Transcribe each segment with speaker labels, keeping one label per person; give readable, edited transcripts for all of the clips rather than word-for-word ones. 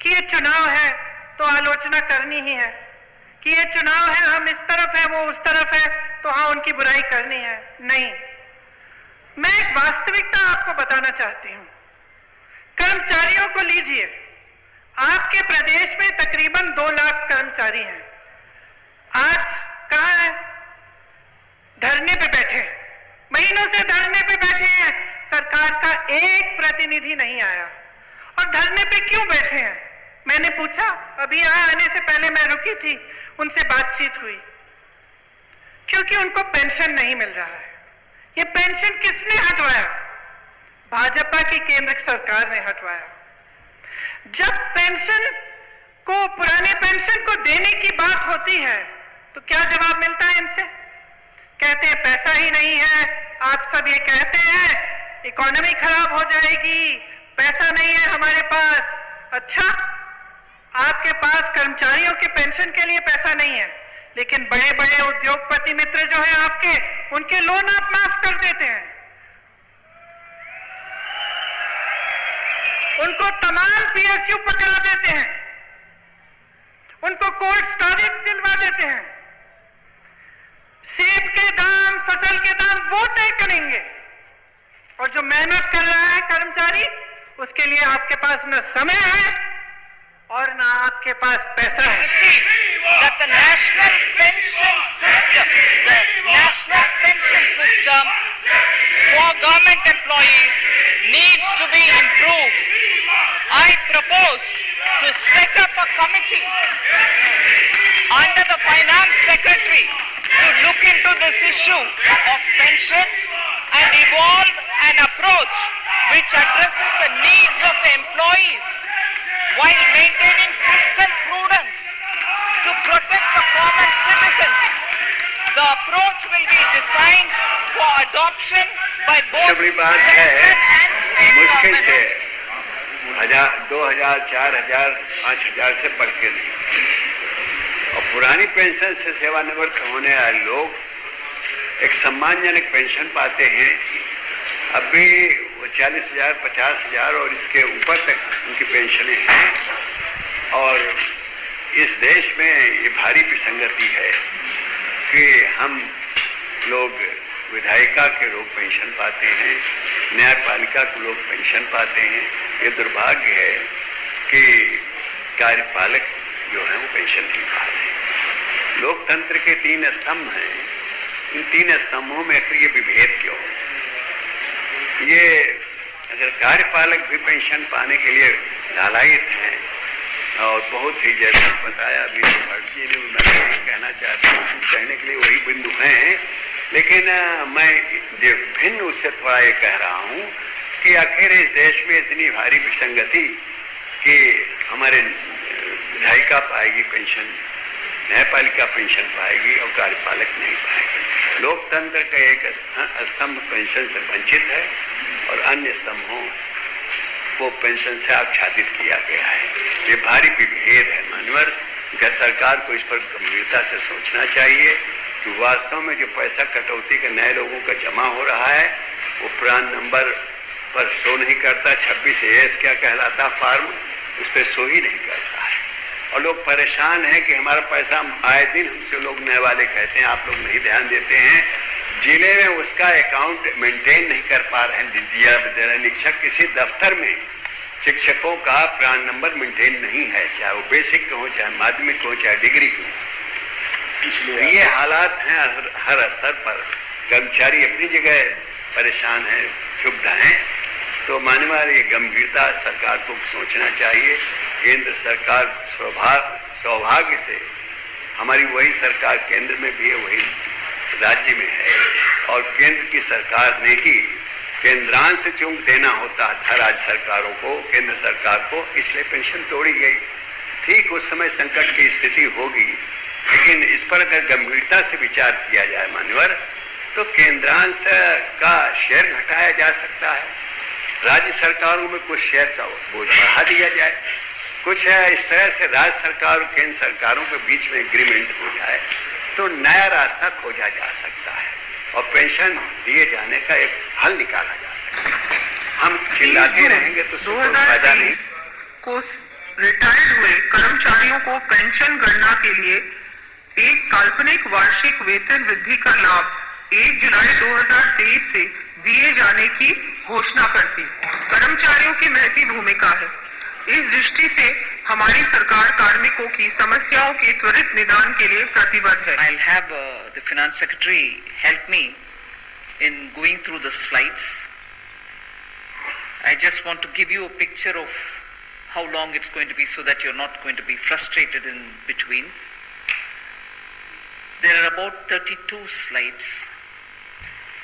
Speaker 1: कि ये चुनाव है तो आलोचना करनी ही है, कि ये चुनाव है हम इस तरफ है वो उस तरफ है तो हाँ उनकी बुराई करनी है। नहीं, मैं एक वास्तविकता आपको बताना चाहती हूं। कर्मचारियों को लीजिए, आपके प्रदेश में तकरीबन 2 लाख कर्मचारी हैं। आज कहां है? धरने पे बैठे हैं, महीनों से धरने पे बैठे हैं, सरकार का एक प्रतिनिधि नहीं आया। और धरने पे क्यों बैठे हैं? मैंने पूछा, अभी यहाँ आने से पहले मैं रुकी थी, उनसे बातचीत हुई, क्योंकि उनको पेंशन नहीं मिल रहा है। ये पेंशन किसने हटवाया? भाजपा की केंद्र सरकार ने हटवाया। जब पेंशन को, पुराने पेंशन को देने की बात होती है तो क्या जवाब मिलता है इनसे? कहते हैं पैसा ही नहीं है। आप सब ये कहते हैं इकोनॉमी खराब हो जाएगी, पैसा नहीं है हमारे पास। अच्छा, आपके पास कर्मचारियों के पेंशन के लिए पैसा नहीं है, लेकिन बड़े बड़े उद्योगपति मित्र जो है आपके, उनके लोन आप माफ कर देते हैं, उनको तमाम पीएसयू पकड़ा देते हैं, उनको कोल्ड स्टोरेज दिलवा देते हैं। सेब के दाम, फसल के दाम वो तय करेंगे, और जो मेहनत कर रहा है कर्मचारी, उसके लिए आपके पास न समय है और ना आपके पास पैसा है।
Speaker 2: That the national pension system for government employees needs to be improved. I propose to set up a committee under the finance secretary to look into this issue of pensions and evolve an approach which addresses the needs of the employees while maintaining fiscal prudence to protect the common citizens. The approach will be designed for adoption by both central and state
Speaker 3: मुश्किल
Speaker 2: governments.
Speaker 3: से 2000, 4000, 5000 से बढ़ के नहीं। और पुरानी pension से सेवानिवृत्त होने वाले लोग एक सम्मानजनक पेंशन पाते हैं। अभी वो 40,000, 50,000 और इसके ऊपर तक उनकी पेंशनें हैं। और इस देश में ये भारी विसंगति है कि हम लोग विधायिका के लोग पेंशन पाते हैं, न्यायपालिका के लोग पेंशन पाते हैं। ये दुर्भाग्य है कि कार्यपालक जो है वो पेंशन नहीं पा रहे हैं। लोकतंत्र के 3 स्तंभ हैं, इन 3 स्तंभों में आखिर ये विभेद क्यों? ये अगर कार्यपालक भी पेंशन पाने के लिए लालायित हैं और बहुत ही जैसा बताया अभी जी ने, मैं कहना चाहता हूँ, कहने के लिए वही बिंदु हैं, लेकिन मैं भिन्न उससे थोड़ा ये कह रहा हूँ कि आखिर इस देश में इतनी भारी विसंगति कि हमारे विधायिका पाएगी पेंशन, न्यायपालिका पेंशन पाएगी और कार्यपालक नहीं पाएगी। लोकतंत्र का एक स्तंभ पेंशन से वंचित है और अन्य स्तंभों को पेंशन से आच्छादित किया गया है। ये भारी विभेद है मानवर। सरकार को इस पर गंभीरता से सोचना चाहिए कि वास्तव में जो पैसा कटौती के नए लोगों का जमा हो रहा है वो प्रान नंबर पर शो नहीं करता। 26A क्या कहलाता फॉर्म, उस पर शो ही नहीं करता है और लोग परेशान हैं कि हमारा पैसा आए दिन हमसे लोग नए वाले कहते हैं आप लोग नहीं ध्यान देते हैं। जिले में उसका अकाउंट मेंटेन नहीं कर पा रहे हैं। जिला विद्यालय निरीक्षक किसी दफ्तर में शिक्षकों का प्रान नंबर मेंटेन नहीं है, चाहे वो बेसिक हो, चाहे माध्यमिक हो, चाहे डिग्री हो। इसलिए ये हालात हैं हर स्तर पर। कर्मचारी अपनी जगह परेशान है, सुविधा है, तो माननीय ये गंभीरता सरकार को सोचना चाहिए। केंद्र सरकार सौभाग्य से हमारी वही सरकार केंद्र में भी है, वही राज्य में है, और केंद्र की सरकार ने ही केंद्रांश चूंक देना होता था राज्य सरकारों को, केंद्र सरकार को, इसलिए पेंशन तोड़ी गई। ठीक उस समय संकट की स्थिति होगी, लेकिन इस पर अगर गंभीरता से विचार किया जाए मान्यवर, तो केंद्रांश का शेयर घटाया जा सकता है, राज्य सरकारों में कुछ शेयर का बोझ बढ़ा दिया जाए, कुछ इस तरह से राज्य सरकार और केंद्र सरकारों के बीच में एग्रीमेंट हो जाए तो नया रास्ता खोजा जा सकता है और पेंशन दिए जाने का एक हल निकाला जा सकता है। हम चिल्लाते रहेंगे तो कोई फायदा नहीं।
Speaker 1: को रिटायर्ड हुए कर्मचारियों को पेंशन गणना के लिए एक काल्पनिक वार्षिक वेतन वृद्धि का लाभ 1 जुलाई 2023 से दिए जाने की घोषणा करती। कर्मचारियों की महती भूमिका है। इस दृष्टि से हमारी सरकार कार्मिकों की समस्याओं के त्वरित निदान के लिए प्रतिबद्ध है।
Speaker 2: I'll have the finance secretary help me in going through the slides. I just want to give you a picture of how long it's going to be so that you're not going to be frustrated in between. There are about 32 slides,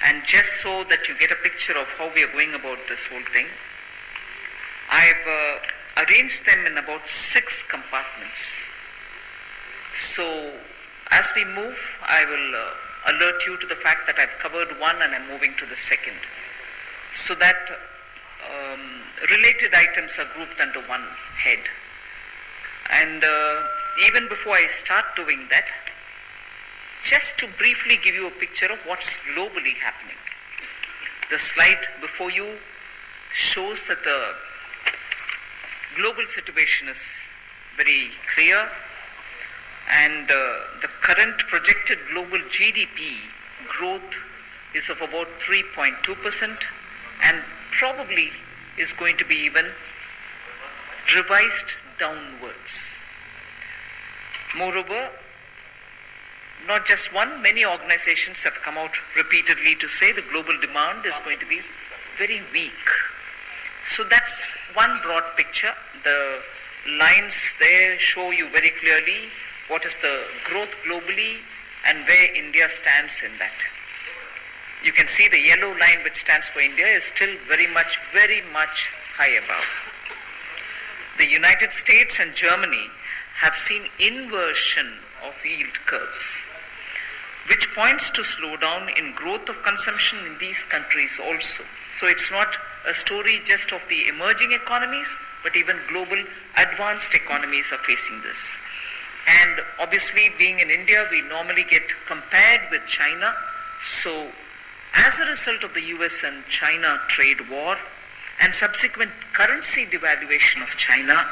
Speaker 2: and just so that you get a picture of how we are going about this whole thing, I've arranged them in about 6 compartments. So as we move, I will alert you to the fact that I've covered one and I'm moving to the second, so that related items are grouped under one head. And even before I start doing that, just to briefly give you a picture of what's globally happening. The slide before you shows that the global situation is very clear, and the current projected global GDP growth is of about 3.2%, and probably is going to be even revised downwards. Moreover, not just one, many organizations have come out repeatedly to say the global demand is going to be very weak. So that's one broad picture. The lines there show you very clearly what is the growth globally and where India stands in that. You can see the yellow line which stands for India is still very much high above. The United States and Germany have seen inversion of yield curves, which points to slowdown in growth of consumption in these countries also. So it's not a story just of the emerging economies, but even global advanced economies are facing this. And obviously, being in India, we normally get compared with China. So as a result of the US and China trade war and subsequent currency devaluation of China,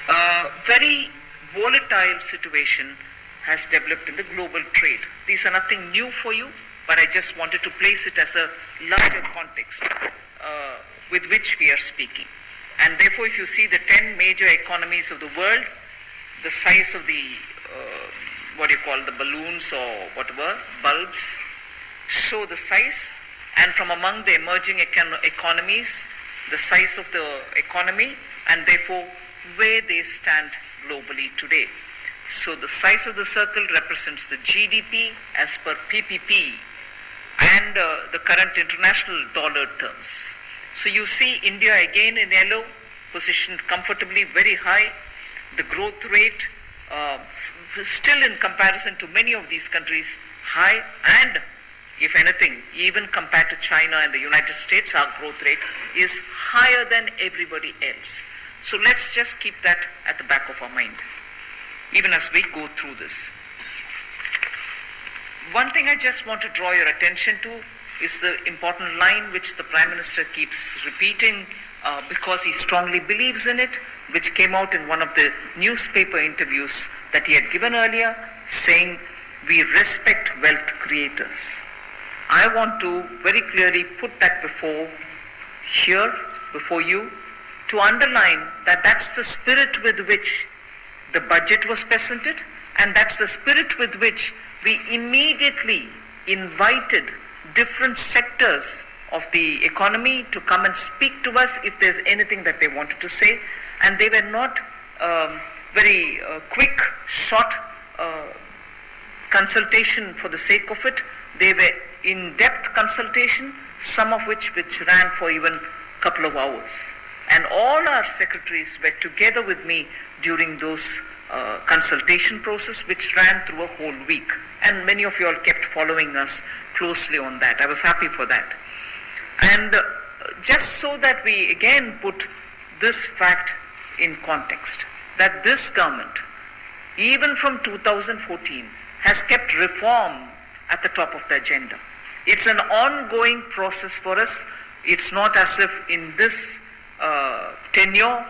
Speaker 2: a very volatile situation has developed in the global trade. These are nothing new for you, but I just wanted to place it as a larger context with which we are speaking. And therefore, if you see the 10 major economies of the world, the size of the, the balloons or whatever, bulbs, show the size, and from among the emerging economies, the size of the economy, and therefore where they stand globally today. So the size of the circle represents the GDP as per PPP and the current international dollar terms. So you see India again in yellow, positioned comfortably very high. The growth rate still in comparison to many of these countries high, and if anything, even compared to China and the United States, our growth rate is higher than everybody else. So let's just keep that at the back of our mind, even as we go through this. One thing I just want to draw your attention to is the important line which the Prime Minister keeps repeating because he strongly believes in it, which came out in one of the newspaper interviews that he had given earlier, saying, "We respect wealth creators." I want to very clearly put that before you, to underline that that's the spirit with which the budget was presented, and that's the spirit with which we immediately invited different sectors of the economy to come and speak to us if there's anything that they wanted to say. And they were not very quick, short consultation for the sake of it. They were in-depth consultation, some of which ran for even a couple of hours. And all our secretaries were together with me during those consultation process, which ran through a whole week. And many of you all kept following us closely on that. I was happy for that. And just so that we again put this fact in context, that this government, even from 2014, has kept reform at the top of the agenda. It's an ongoing process for us. It's not as if in this tenure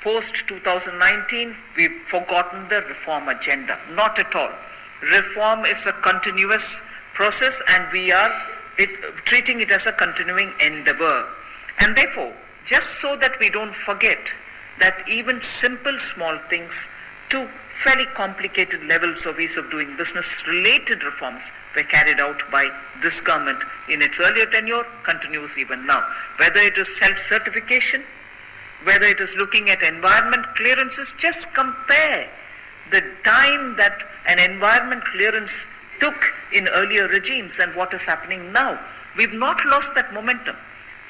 Speaker 2: post 2019, we've forgotten the reform agenda. Not at all. Reform is a continuous process and we are treating it as a continuing endeavor. And therefore, just so that we don't forget that even simple small things to fairly complicated levels of ease of doing business related reforms were carried out by this government in its earlier tenure, continues even now. Whether it is self-certification, whether it is looking at environment clearances, just compare the time that an environment clearance took in earlier regimes and what is happening now. We've not lost that momentum.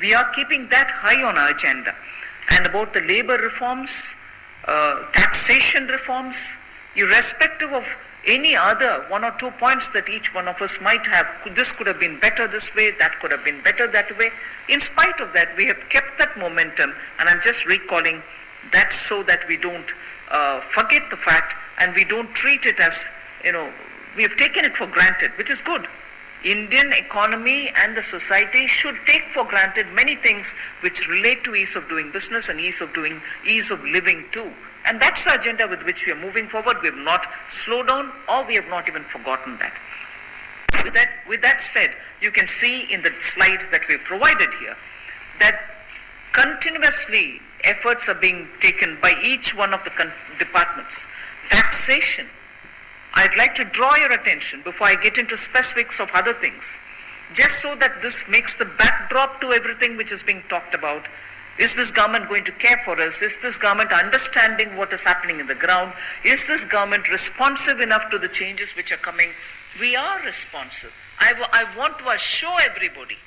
Speaker 2: We are keeping that high on our agenda. And about the labor reforms, taxation reforms, irrespective of any other one or 2 points that each one of us might have, this could have been better this way, that could have been better that way. In spite of that, we have kept that momentum, and I'm just recalling that so that we don't forget the fact and we don't treat it as, we have taken it for granted, which is good. Indian economy and the society should take for granted many things which relate to ease of doing business and ease of living too. And that's the agenda with which we are moving forward. We have not slowed down or we have not even forgotten that. With that said, you can see in the slide that we have provided here that continuously efforts are being taken by each one of the departments. Taxation. I'd like to draw your attention before I get into specifics of other things, just so that this makes the backdrop to everything which is being talked about. Is this government going to care for us? Is this government understanding what is happening in the ground? Is this government responsive enough to the changes which are coming? We are responsive. I want to assure everybody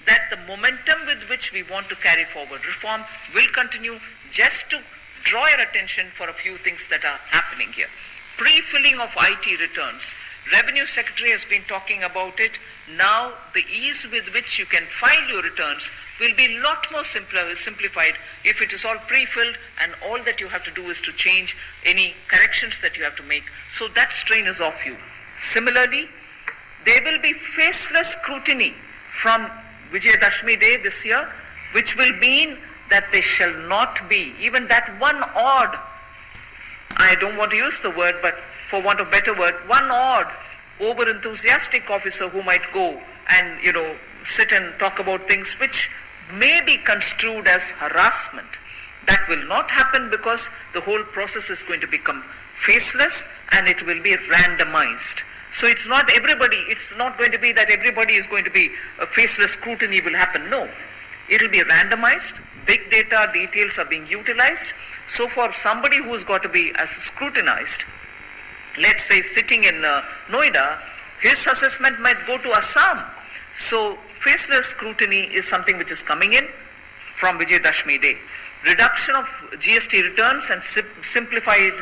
Speaker 2: that the momentum with which we want to carry forward reform will continue. Just to draw your attention for a few things that are happening here. Pre-filling of IT returns. Revenue Secretary has been talking about it. Now the ease with which you can file your returns will be a lot more simplified if it is all pre-filled and all that you have to do is to change any corrections that you have to make. So that strain is off you. Similarly, there will be faceless scrutiny from Vijayadashmi Day this year, which will mean that there shall not be even that one odd, I don't want to use the word, but for want of a better word, one odd over-enthusiastic officer who might go and, sit and talk about things which may be construed as harassment. That will not happen because the whole process is going to become faceless and it will be randomized. So it's not going to be that everybody is going to be a faceless scrutiny will happen. No, it will be randomized. Big data details are being utilized. So for somebody who's got to be as scrutinized, let's say sitting in Noida, his assessment might go to Assam. So faceless scrutiny is something which is coming in from Vijayadashmi Day. Reduction of GST returns and simplified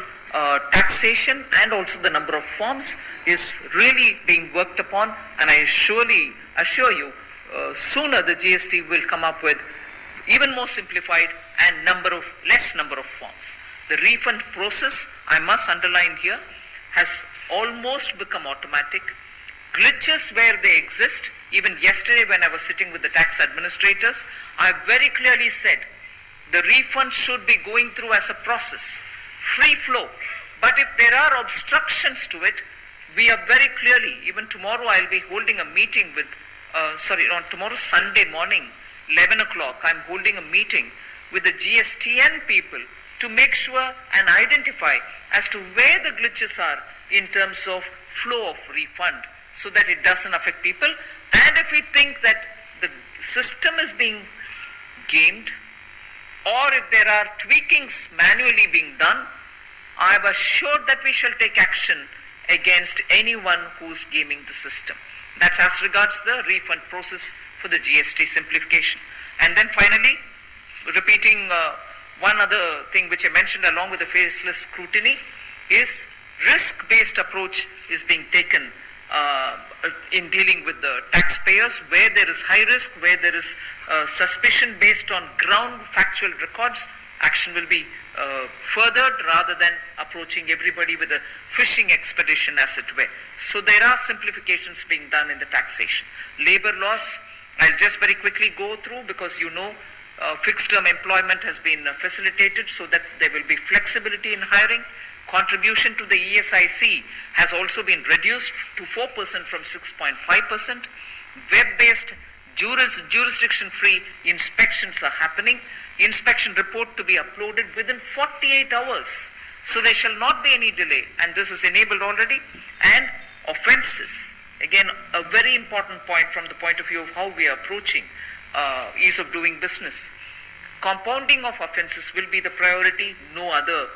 Speaker 2: taxation and also the number of forms is really being worked upon, and I surely assure you sooner the GST will come up with even more simplified and less number of forms. The refund process, I must underline here, has almost become automatic. Glitches where they exist, even yesterday when I was sitting with the tax administrators, I very clearly said the refund should be going through as a process, free flow. But if there are obstructions to it, we are very clearly, even tomorrow I'll be holding a meeting with, tomorrow Sunday morning, 11 o'clock, I'm holding a meeting with the GSTN people to make sure and identify as to where the glitches are in terms of flow of refund so that it doesn't affect people. And if we think that the system is being gamed or if there are tweakings manually being done, I am assured that we shall take action against anyone who's gaming the system. That's as regards the refund process for the GST simplification. And then finally, repeating one other thing which I mentioned along with the faceless scrutiny is risk-based approach is being taken in dealing with the taxpayers where there is high risk, where there is suspicion based on ground factual records. Action will be furthered rather than approaching everybody with a fishing expedition as it were. So there are simplifications being done in the taxation. Labor laws, I'll just very quickly go through because fixed term employment has been facilitated so that there will be flexibility in hiring. Contribution to the ESIC has also been reduced to 4% from 6.5%. Web-based jurisdiction-free inspections are happening. Inspection report to be uploaded within 48 hours. So there shall not be any delay, and this is enabled already. And offences, again a very important point from the point of view of how we are approaching ease of doing business. Compounding of offences will be the priority, no other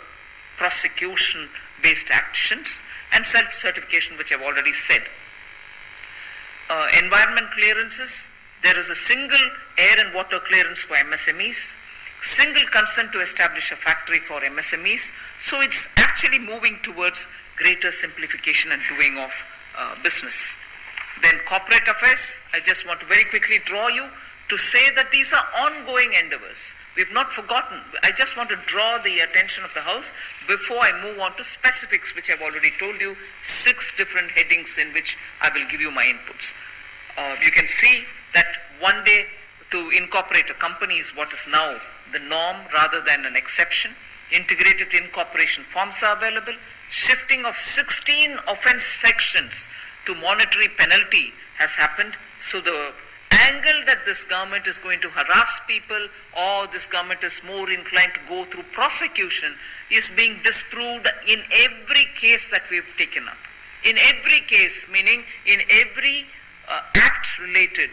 Speaker 2: prosecution-based actions, and self-certification, which I've already said. Environment clearances, there is a single air and water clearance for MSMEs, single consent to establish a factory for MSMEs, so it's actually moving towards greater simplification and doing of business. Then corporate affairs, I just want to very quickly draw you to say that these are ongoing endeavors. We've not forgotten. I just want to draw the attention of the House before I move on to specifics, which I've already told you, 6 different headings in which I will give you my inputs. You can see that one day to incorporate a company is what is now the norm rather than an exception. Integrated incorporation forms are available. Shifting of 16 offense sections to monetary penalty has happened. So the angle that this government is going to harass people or this government is more inclined to go through prosecution is being disproved in every case that we've taken up. In every case, meaning in every act related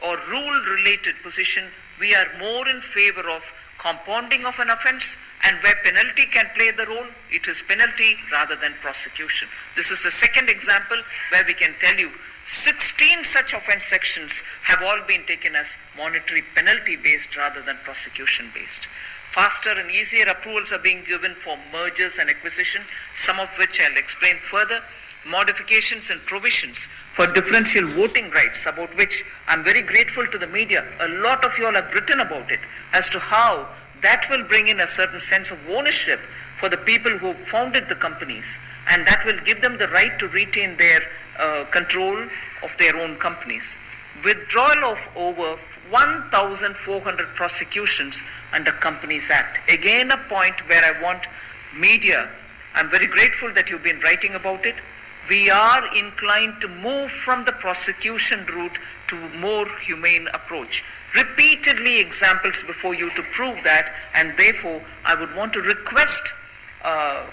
Speaker 2: or rule related position, we are more in favor of compounding of an offense, and where penalty can play the role, it is penalty rather than prosecution. This is the second example where we can tell you 16 such offense sections have all been taken as monetary penalty based rather than prosecution based. Faster and easier approvals are being given for mergers and acquisition, some of which I'll explain further. Modifications and provisions for differential voting rights, about which I'm very grateful to the media. A lot of you all have written about it as to how that will bring in a certain sense of ownership for the people who founded the companies, and that will give them the right to retain their control of their own companies. Withdrawal of over 1,400 prosecutions under Companies Act. Again, a point where I want media, I'm very grateful that you've been writing about it. We are inclined to move from the prosecution route to more humane approach. Repeatedly examples before you to prove that, and therefore I would want to request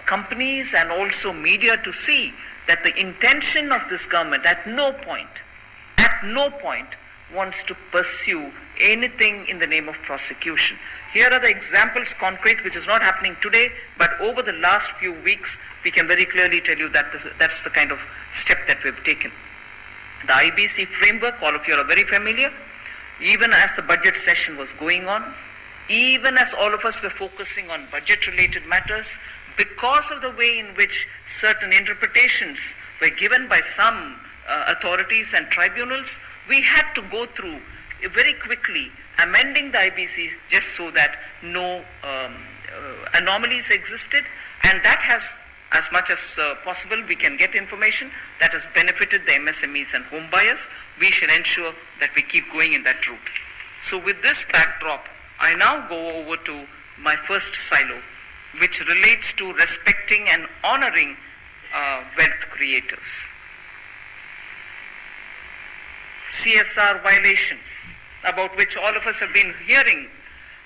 Speaker 2: companies and also media to see that the intention of this government at no point wants to pursue anything in the name of prosecution. Here are the examples concrete, which is not happening today, but over the last few weeks, we can very clearly tell you that that's the kind of step that we've taken. The IBC framework, all of you are very familiar. Even as the budget session was going on, even as all of us were focusing on budget-related matters, because of the way in which certain interpretations were given by some authorities and tribunals, we had to go through very quickly amending the IBC just so that no anomalies existed, and that has, as much as possible, we can get information that has benefited the MSMEs and home buyers. We shall ensure that we keep going in that route. So with this backdrop, I now go over to my first silo, which relates to respecting and honoring wealth creators. CSR violations, about which all of us have been hearing,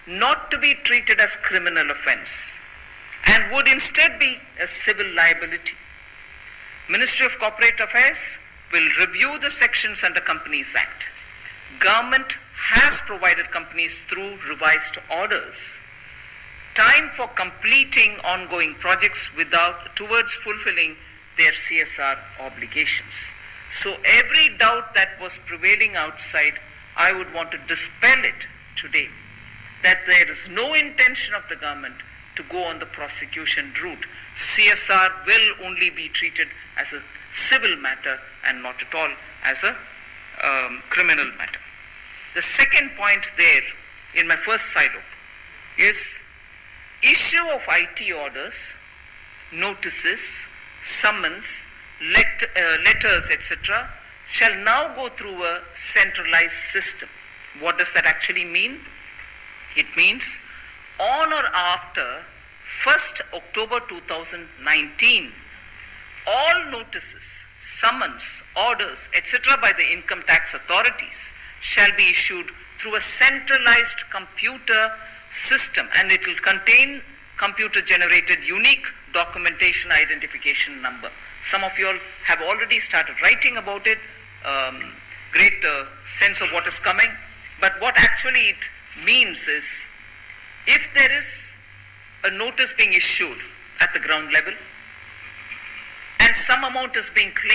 Speaker 2: not to be treated as criminal offense and would instead be a civil liability. Ministry of Corporate Affairs will review the sections under Companies Act. Government has provided companies through revised orders time for completing ongoing projects towards fulfilling their CSR obligations. So every doubt that was prevailing outside, I would want to dispel it today, that there is no intention of the government to go on the prosecution route. CSR will only be treated as a civil matter and not at all as a criminal matter. The second point there in my first silo is issue of IT orders, notices, summons, letters, etc. shall now go through a centralized system. What does that actually mean? It means on or after 1st October 2019, all notices, summons, orders, etc. by the income tax authorities shall be issued through a centralized computer system, and it will contain computer generated unique documentation identification number. Some of you all have already started writing about it, great sense of what is coming, but what actually it means is, if there is a notice being issued at the ground level and some amount is being claimed